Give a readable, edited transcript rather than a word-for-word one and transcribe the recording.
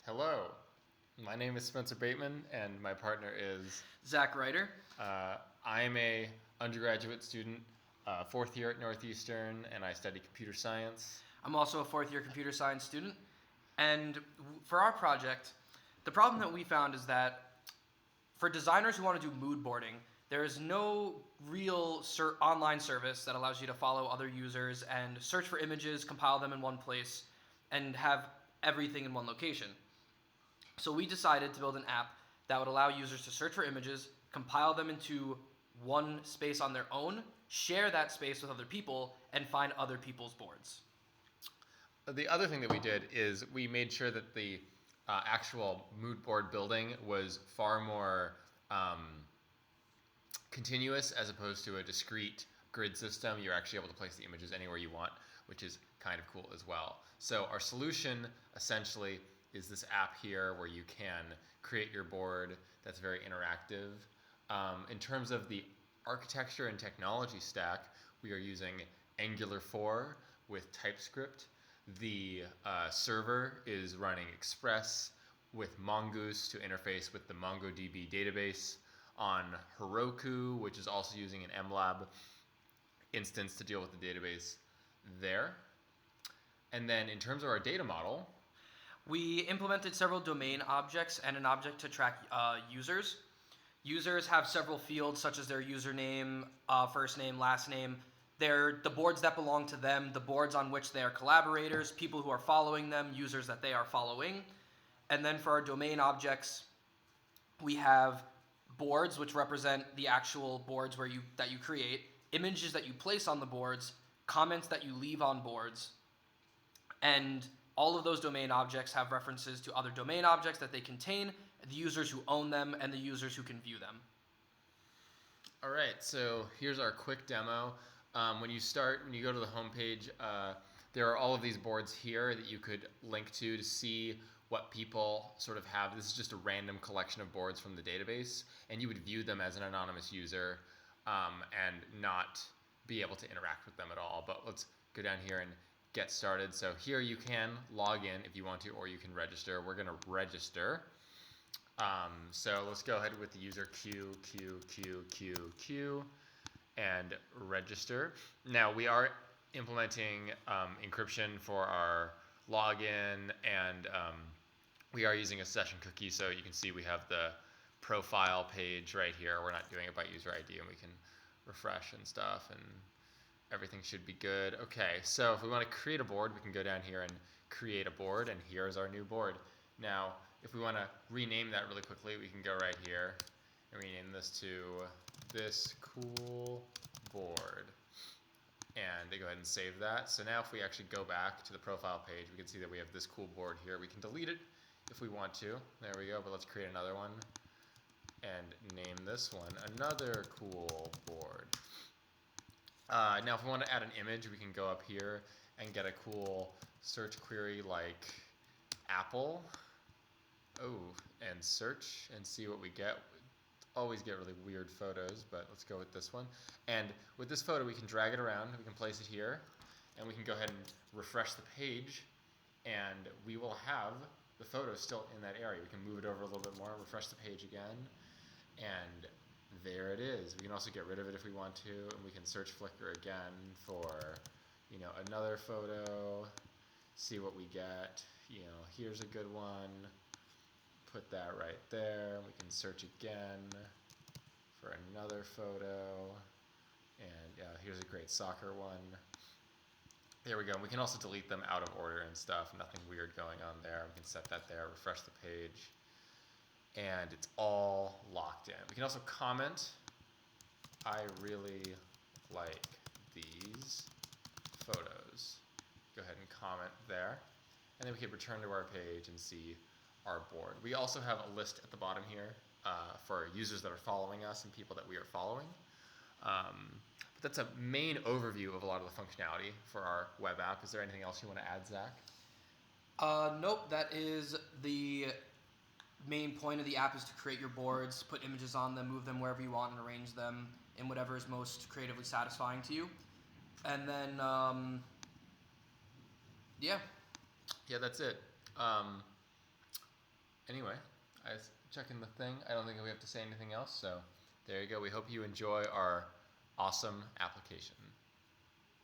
Hello, my name is Spencer Bateman, and my partner is Zach Ryder. I am a undergraduate student, fourth year at Northeastern, and I study computer science. I'm also a fourth year computer science student. And for our project, the problem that we found is that for designers who want to do mood boarding, there is no real online service that allows you to follow other users and search for images, compile them in one place, and have everything in one location. So we decided to build an app that would allow users to search for images, compile them into one space on their own, share that space with other people, and find other people's boards. The other thing that we did is we made sure that the actual mood board building was far more continuous as opposed to a discrete grid system. You're actually able to place the images anywhere you want, which is kind of cool as well. So our solution essentially is this app here where you can create your board that's very interactive. In terms of the architecture and technology stack, we are using Angular 4 with TypeScript. The server is running Express with Mongoose to interface with the MongoDB database on Heroku, which is also using an MLab instance to deal with the database there. And then in terms of our data model, we implemented several domain objects and an object to track users. Users have several fields such as their username, first name, last name. They're the boards that belong to them, the boards on which they are collaborators, people who are following them, users that they are following. And then for our domain objects, we have boards, which represent the actual boards that you create, images that you place on the boards, comments that you leave on boards, and all of those domain objects have references to other domain objects that they contain, the users who own them, and the users who can view them. All right, so here's our quick demo. When you go to the homepage, there are all of these boards here that you could link to see what people sort of have. This is just a random collection of boards from the database, and you would view them as an anonymous user and not be able to interact with them at all. But let's go down here and get started. So here you can log in if you want to, or you can register. We're going to register. So let's go ahead with the user Q, and register. Now we are implementing encryption for our login, and we are using a session cookie, so you can see we have the profile page right here. We're not doing it by user ID, and we can refresh and stuff, and everything should be good. Okay, so if we want to create a board, we can go down here and create a board, and here's our new board. Now, if we want to rename that really quickly, we can go right here and rename this to this cool board. And they go ahead and save that. So now if we actually go back to the profile page, we can see that we have this cool board here. We can delete it if we want to. There we go, but let's create another one and name this one another cool board. Now if we want to add an image, we can go up here and get a cool search query like Apple. Oh, and search and see what we get. Always get really weird photos, but let's go with this one. And with this photo, we can drag it around. We can place it here, and we can go ahead and refresh the page, and we will have the photo still in that area. We can move it over a little bit more, refresh the page again, and there it is. We can also get rid of it if we want to, and we can search Flickr again for, another photo, see what we get. Here's a good one. Put that right there. We can search again for another photo. And here's a great soccer one. There we go. We can also delete them out of order and stuff. Nothing weird going on there. We can set that there, refresh the page. And it's all locked in. We can also comment. I really like these photos. Go ahead and comment there. And then we can return to our page and see our board. We also have a list at the bottom here for users that are following us and people that we are following. But that's a main overview of a lot of the functionality for our web app. Is there anything else you want to add, Zach? Nope, that is the main point of the app, is to create your boards, put images on them, move them wherever you want, and arrange them in whatever is most creatively satisfying to you. And then, yeah. Yeah, that's it. anyway, I was checking the thing. I don't think we have to say anything else. So there you go. We hope you enjoy our awesome application.